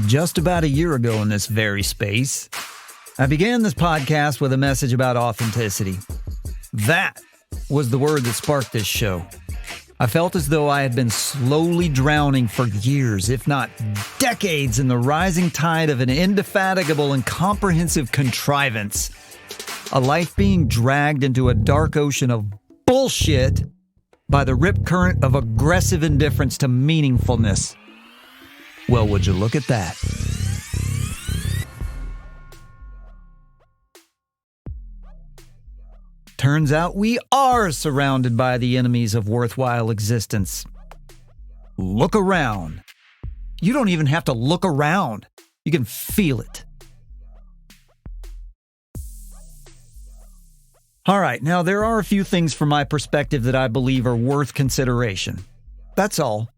Just about a year ago in this very space, I began this podcast with a message about authenticity. That was the word that sparked this show. I felt as though I had been slowly drowning for years, if not decades, in the rising tide of an indefatigable and comprehensive contrivance. A life being dragged into a dark ocean of bullshit by the rip current of aggressive indifference to meaningfulness. Well, would you look at that? Turns out we are surrounded by the enemies of worthwhile existence. Look around. You don't even have to look around. You can feel it. All right, now there are a few things from my perspective that I believe are worth consideration. That's all.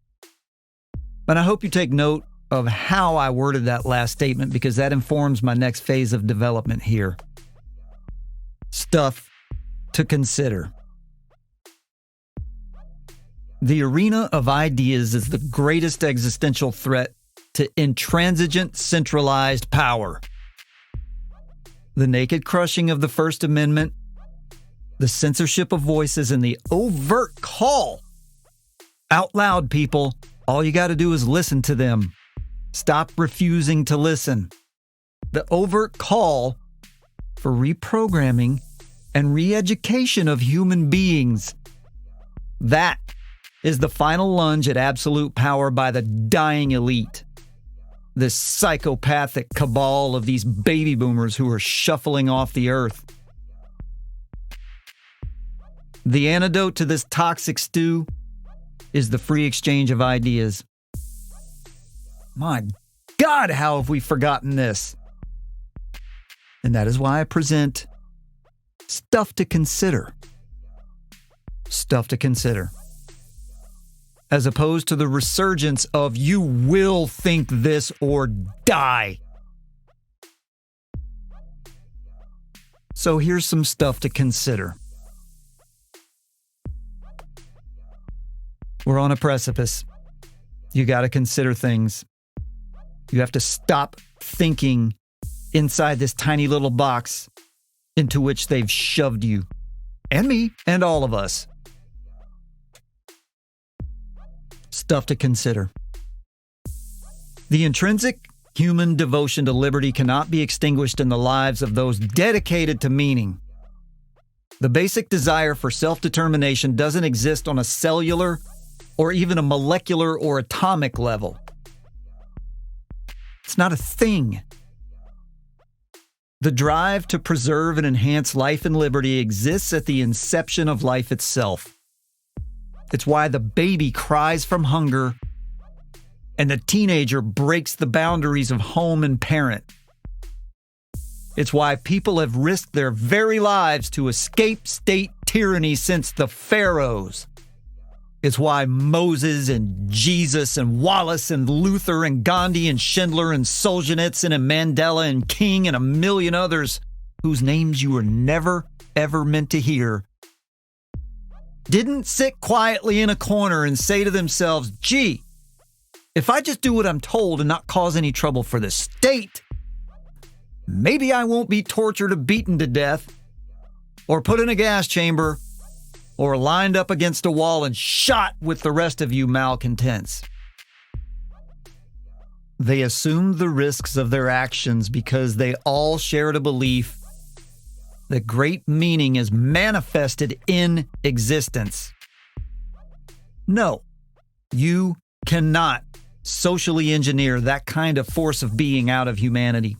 And I hope you take note of how I worded that last statement because that informs my next phase of development here. Stuff to consider. The arena of ideas is the greatest existential threat to intransigent, centralized power. The naked crushing of the First Amendment, the censorship of voices, and the overt call. Out loud, people. All you got to do is listen to them. Stop refusing to listen. The overt call for reprogramming and re-education of human beings. That is the final lunge at absolute power by the dying elite. This psychopathic cabal of these baby boomers who are shuffling off the earth. The antidote to this toxic stew is the free exchange of ideas. My God, how have we forgotten this? And that is why I present stuff to consider. Stuff to consider. As opposed to the resurgence of you will think this or die. So here's some stuff to consider. We're on a precipice. You got to consider things. You have to stop thinking inside this tiny little box into which they've shoved you. And me, and all of us. Stuff to consider. The intrinsic human devotion to liberty cannot be extinguished in the lives of those dedicated to meaning. The basic desire for self-determination doesn't exist on a cellular or even a molecular or atomic level. It's not a thing. The drive to preserve and enhance life and liberty exists at the inception of life itself. It's why the baby cries from hunger and the teenager breaks the boundaries of home and parent. It's why people have risked their very lives to escape state tyranny since the pharaohs. It's why Moses and Jesus and Wallace and Luther and Gandhi and Schindler and Solzhenitsyn and Mandela and King and a million others whose names you were never, ever meant to hear didn't sit quietly in a corner and say to themselves, gee, if I just do what I'm told and not cause any trouble for the state, maybe I won't be tortured or beaten to death or put in a gas chamber or lined up against a wall and shot with the rest of you malcontents. They assumed the risks of their actions because they all shared a belief that great meaning is manifested in existence. No, you cannot socially engineer that kind of force of being out of humanity.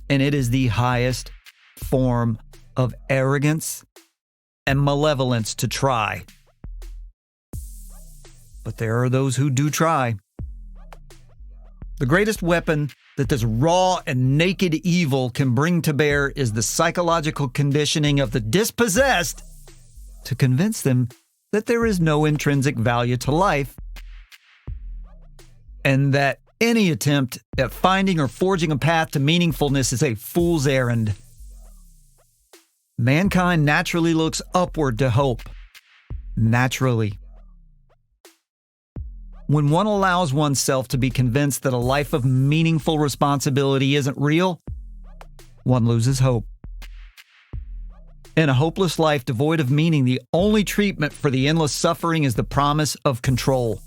And it is the highest form of arrogance and malevolence to try. But there are those who do try. The greatest weapon that this raw and naked evil can bring to bear is the psychological conditioning of the dispossessed to convince them that there is no intrinsic value to life and that any attempt at finding or forging a path to meaningfulness is a fool's errand. Mankind naturally looks upward to hope. Naturally. When one allows oneself to be convinced that a life of meaningful responsibility isn't real, one loses hope. In a hopeless life devoid of meaning, the only treatment for the endless suffering is the promise of control.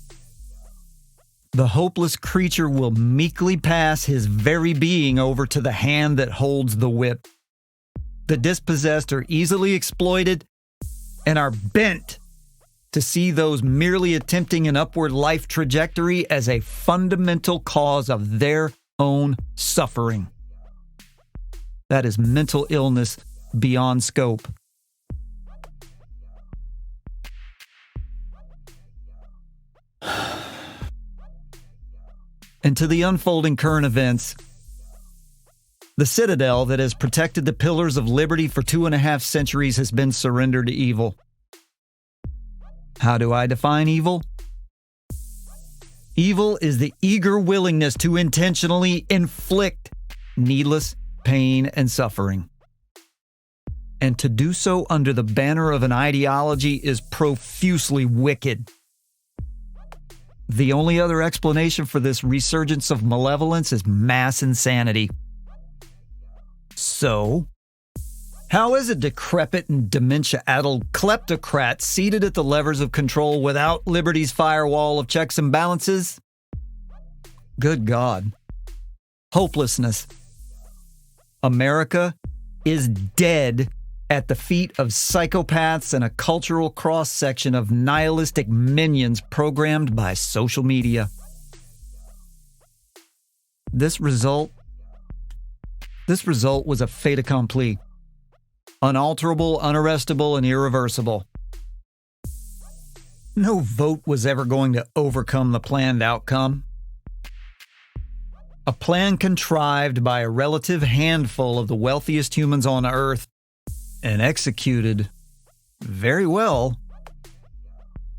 The hopeless creature will meekly pass his very being over to the hand that holds the whip. The dispossessed are easily exploited and are bent to see those merely attempting an upward life trajectory as a fundamental cause of their own suffering. That is mental illness beyond scope. And to the unfolding current events, the citadel that has protected the pillars of liberty for 2.5 centuries has been surrendered to evil. How do I define evil? Evil is the eager willingness to intentionally inflict needless pain and suffering. And to do so under the banner of an ideology is profusely wicked. The only other explanation for this resurgence of malevolence is mass insanity. So, how is a decrepit and dementia-addled kleptocrat seated at the levers of control without liberty's firewall of checks and balances? Good God. Hopelessness. America is dead at the feet of psychopaths and a cultural cross-section of nihilistic minions programmed by social media. This result was a fait accompli. Unalterable, unarrestable, and irreversible. No vote was ever going to overcome the planned outcome. A plan contrived by a relative handful of the wealthiest humans on Earth and executed very well,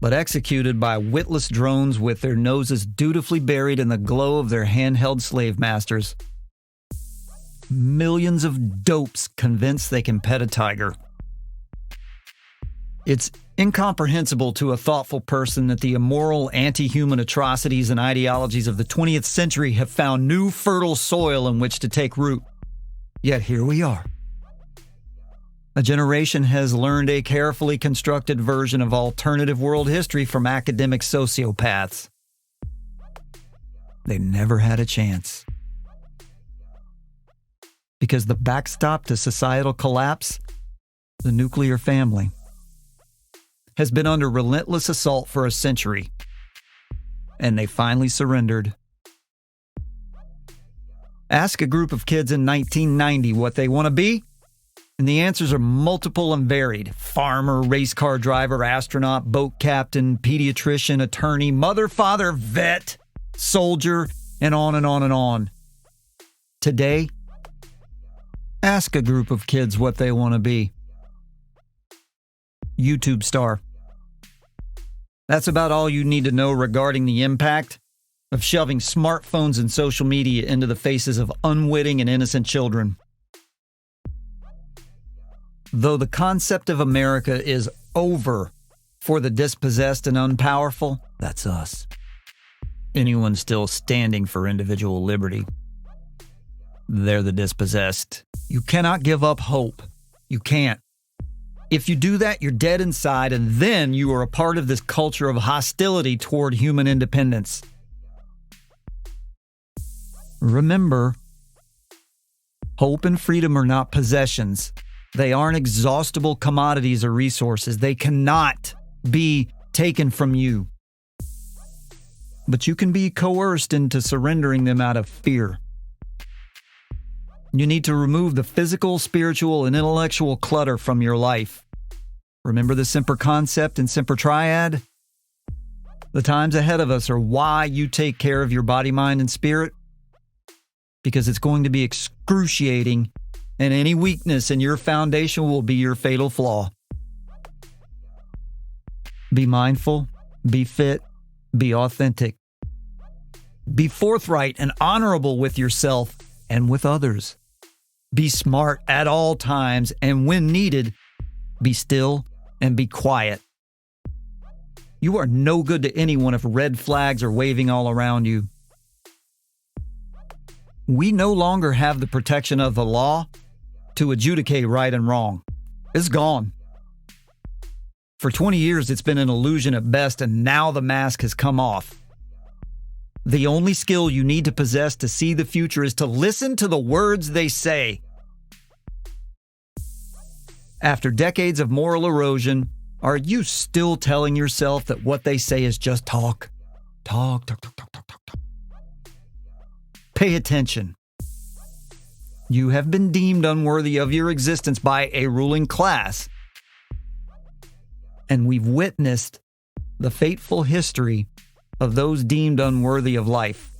but executed by witless drones with their noses dutifully buried in the glow of their handheld slave masters. Millions of dopes convinced they can pet a tiger. It's incomprehensible to a thoughtful person that the immoral, anti-human atrocities and ideologies of the 20th century have found new fertile soil in which to take root. Yet here we are. A generation has learned a carefully constructed version of alternative world history from academic sociopaths. They never had a chance. Because the backstop to societal collapse, the nuclear family, has been under relentless assault for a century, and they finally surrendered. Ask a group of kids in 1990 what they want to be, and the answers are multiple and varied. Farmer, race car driver, astronaut, boat captain, pediatrician, attorney, mother, father, vet, soldier, and on and on and on. Today, ask a group of kids what they want to be. YouTube star. That's about all you need to know regarding the impact of shoving smartphones and social media into the faces of unwitting and innocent children. Though the concept of America is over for the dispossessed and unpowerful, that's us. Anyone still standing for individual liberty, they're the dispossessed. You cannot give up hope. You can't. If you do that, you're dead inside, and then you are a part of this culture of hostility toward human independence. Remember, hope and freedom are not possessions. They aren't exhaustible commodities or resources. They cannot be taken from you. But you can be coerced into surrendering them out of fear. You need to remove the physical, spiritual, and intellectual clutter from your life. Remember the Semper concept and Semper triad? The times ahead of us are why you take care of your body, mind, and spirit. Because it's going to be excruciating, and any weakness in your foundation will be your fatal flaw. Be mindful, be fit, be authentic. Be forthright and honorable with yourself and with others. Be smart at all times, and when needed, be still and be quiet. You are no good to anyone if red flags are waving all around you. We no longer have the protection of the law to adjudicate right and wrong. It's gone. For 20 years, it's been an illusion at best, and now the mask has come off. The only skill you need to possess to see the future is to listen to the words they say. After decades of moral erosion, are you still telling yourself that what they say is just talk? Talk. Pay attention. You have been deemed unworthy of your existence by a ruling class. And we've witnessed the fateful history of those deemed unworthy of life.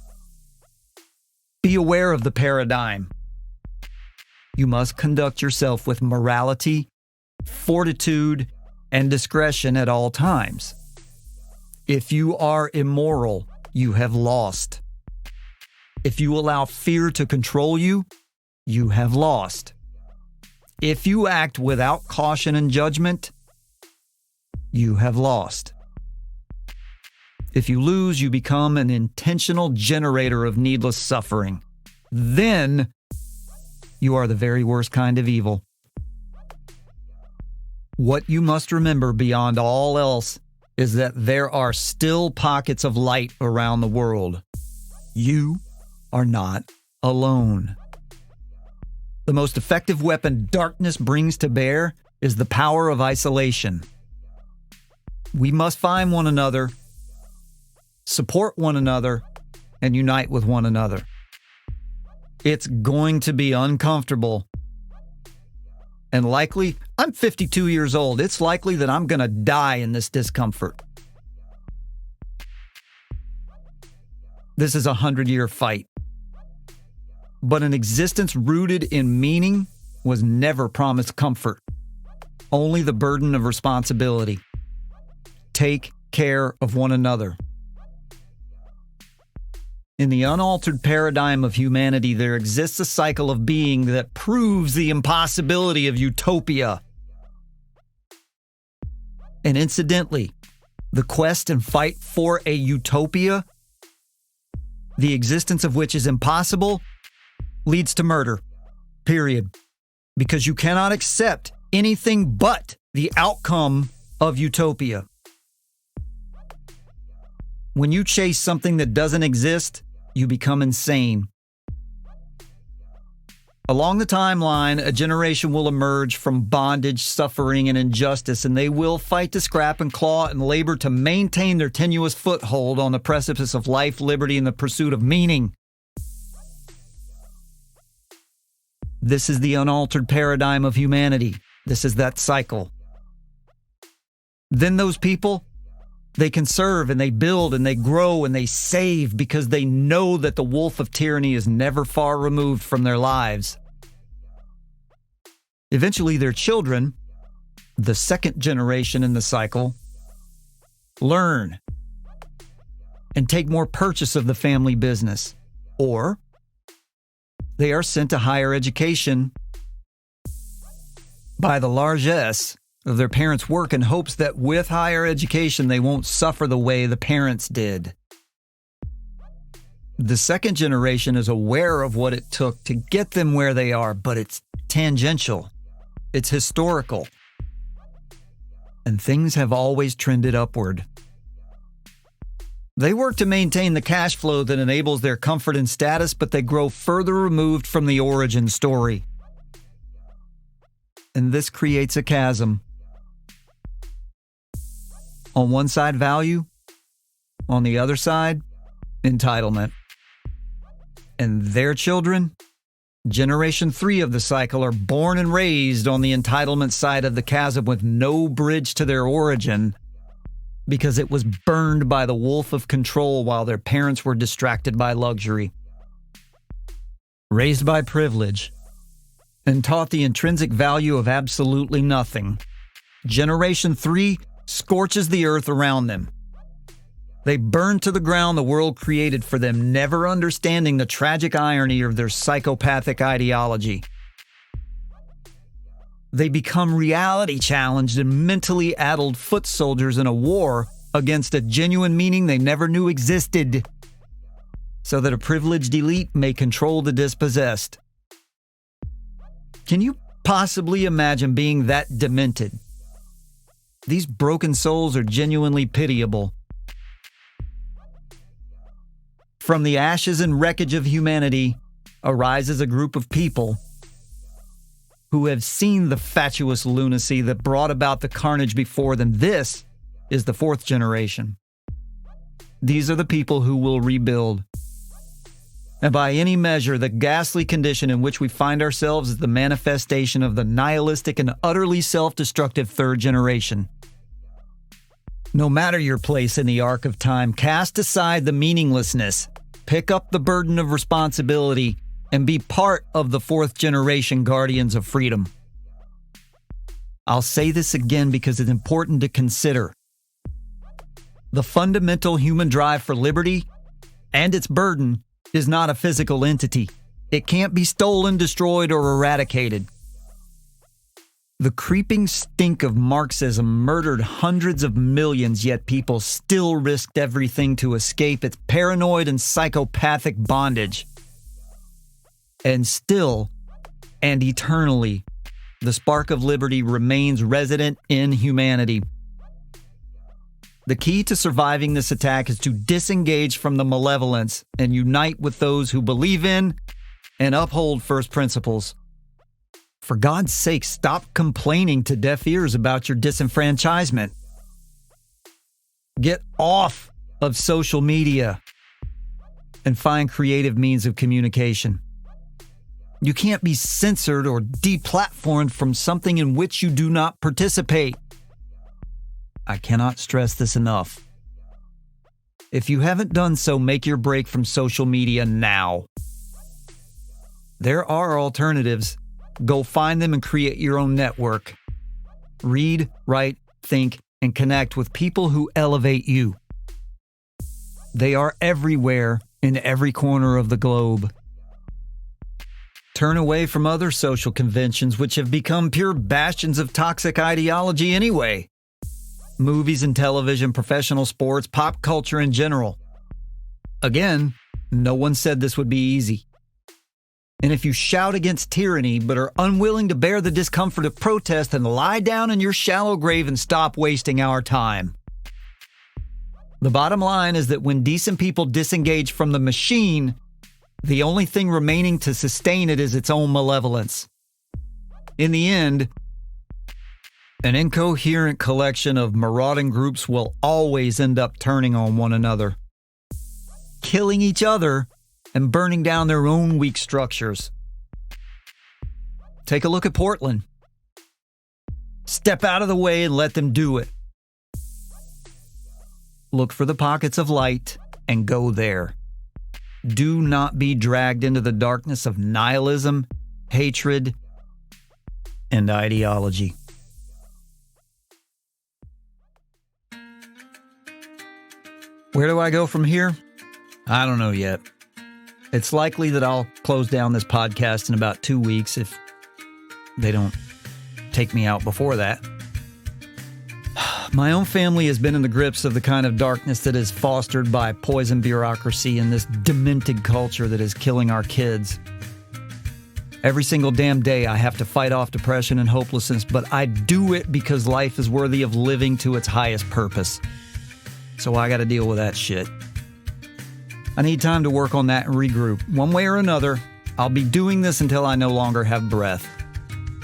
Be aware of the paradigm. You must conduct yourself with morality, fortitude, and discretion at all times. If you are immoral, you have lost. If you allow fear to control you, you have lost. If you act without caution and judgment, you have lost. If you lose, you become an intentional generator of needless suffering. Then you are the very worst kind of evil. What you must remember beyond all else is that there are still pockets of light around the world. You are not alone. The most effective weapon darkness brings to bear is the power of isolation. We must find one another, support one another, and unite with one another. It's going to be uncomfortable. And likely, I'm 52 years old. It's likely that I'm going to die in this discomfort. This is a 100-year fight. But an existence rooted in meaning was never promised comfort, only the burden of responsibility. Take care of one another. In the unaltered paradigm of humanity, there exists a cycle of being that proves the impossibility of utopia. And incidentally, the quest and fight for a utopia, the existence of which is impossible, leads to murder. Period. Because you cannot accept anything but the outcome of utopia. When you chase something that doesn't exist, you become insane. Along the timeline, a generation will emerge from bondage, suffering, and injustice, and they will fight to scrap and claw and labor to maintain their tenuous foothold on the precipice of life, liberty, and the pursuit of meaning. This is the unaltered paradigm of humanity. This is that cycle. Then those people, they can serve and they build and they grow and they save because they know that the wolf of tyranny is never far removed from their lives. Eventually, their children, the second generation in the cycle, learn and take more purchase of the family business, or they are sent to higher education by the largesse of their parents' work in hopes that with higher education they won't suffer the way the parents did. The second generation is aware of what it took to get them where they are, but it's tangential. It's historical. And things have always trended upward. They work to maintain the cash flow that enables their comfort and status, but they grow further removed from the origin story. And this creates a chasm. On one side, value. On the other side, entitlement. And their children, Generation 3 of the cycle, are born and raised on the entitlement side of the chasm with no bridge to their origin because it was burned by the wolf of control while their parents were distracted by luxury. Raised by privilege and taught the intrinsic value of absolutely nothing, Generation 3 scorches the earth around them. They burn to the ground the world created for them, never understanding the tragic irony of their psychopathic ideology. They become reality challenged and mentally addled foot soldiers in a war against a genuine meaning they never knew existed, so that a privileged elite may control the dispossessed. Can you possibly imagine being that demented? These broken souls are genuinely pitiable. From the ashes and wreckage of humanity arises a group of people who have seen the fatuous lunacy that brought about the carnage before them. This is the fourth generation. These are the people who will rebuild. And by any measure, the ghastly condition in which we find ourselves is the manifestation of the nihilistic and utterly self-destructive third generation. No matter your place in the arc of time, cast aside the meaninglessness, pick up the burden of responsibility, and be part of the fourth generation guardians of freedom. I'll say this again because it's important to consider. The fundamental human drive for liberty and its burden is not a physical entity. It can't be stolen, destroyed, or eradicated. The creeping stink of Marxism murdered hundreds of millions, yet people still risked everything to escape its paranoid and psychopathic bondage. And still, and eternally, the spark of liberty remains resident in humanity. The key to surviving this attack is to disengage from the malevolence and unite with those who believe in and uphold first principles. For God's sake, stop complaining to deaf ears about your disenfranchisement. Get off of social media and find creative means of communication. You can't be censored or deplatformed from something in which you do not participate. I cannot stress this enough. If you haven't done so, make your break from social media now. There are alternatives. Go find them and create your own network. Read, write, think, and connect with people who elevate you. They are everywhere in every corner of the globe. Turn away from other social conventions which have become pure bastions of toxic ideology anyway. Movies and television, professional sports, pop culture in general. Again, no one said this would be easy. And if you shout against tyranny but are unwilling to bear the discomfort of protest, then lie down in your shallow grave and stop wasting our time. The bottom line is that when decent people disengage from the machine, the only thing remaining to sustain it is its own malevolence. In the end, an incoherent collection of marauding groups will always end up turning on one another, killing each other and burning down their own weak structures. Take a look at Portland. Step out of the way and let them do it. Look for the pockets of light and go there. Do not be dragged into the darkness of nihilism, hatred, and ideology. Where do I go from here? I don't know yet. It's likely that I'll close down this podcast in about 2 weeks if they don't take me out before that. My own family has been in the grips of the kind of darkness that is fostered by poison bureaucracy and this demented culture that is killing our kids. Every single damn day I have to fight off depression and hopelessness, but I do it because life is worthy of living to its highest purpose. So I gotta deal with that shit. I need time to work on that and regroup. One way or another, I'll be doing this until I no longer have breath.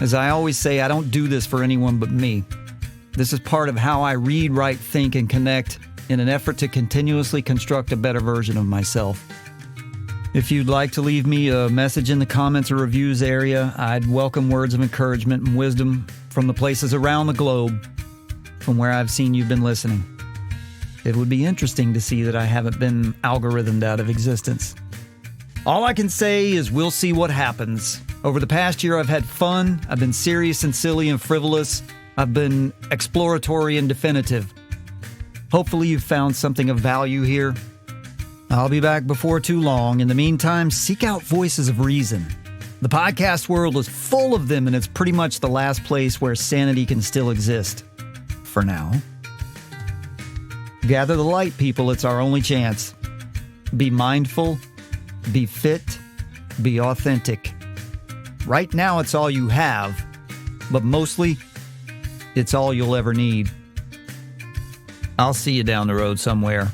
As I always say, I don't do this for anyone but me. This is part of how I read, write, think, and connect in an effort to continuously construct a better version of myself. If you'd like to leave me a message in the comments or reviews area, I'd welcome words of encouragement and wisdom from the places around the globe from where I've seen you've been listening. It would be interesting to see that I haven't been algorithmed out of existence. All I can say is we'll see what happens. Over the past year, I've had fun. I've been serious and silly and frivolous. I've been exploratory and definitive. Hopefully you've found something of value here. I'll be back before too long. In the meantime, seek out voices of reason. The podcast world is full of them, and it's pretty much the last place where sanity can still exist. For now. Gather the light, people. It's our only chance. Be mindful, be fit, be authentic. Right now, it's all you have, but mostly, it's all you'll ever need. I'll see you down the road somewhere.